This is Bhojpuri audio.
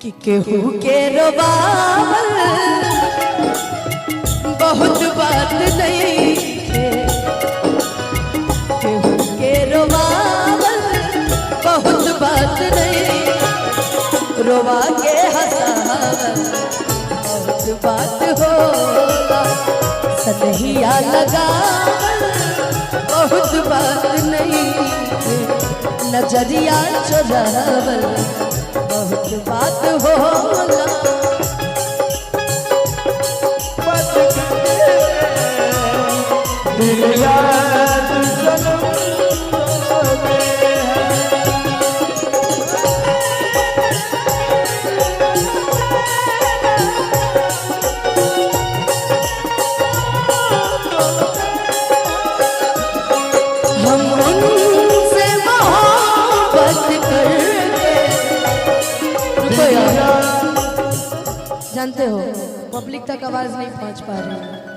कि केहू के रोबावल बहुत बात नहीं है, केहू के रोबावल बहुत बात नहीं, रोवा के हंसावल बहुत बात होला, सनहिया लगावल बहुत बात नहीं है, नजरिया चुरावल बहुत बात होला। हम उनसे मोहब्बत करके, रुको यार, जानते हो पब्लिक तक आवाज नहीं पहुंच पा रही।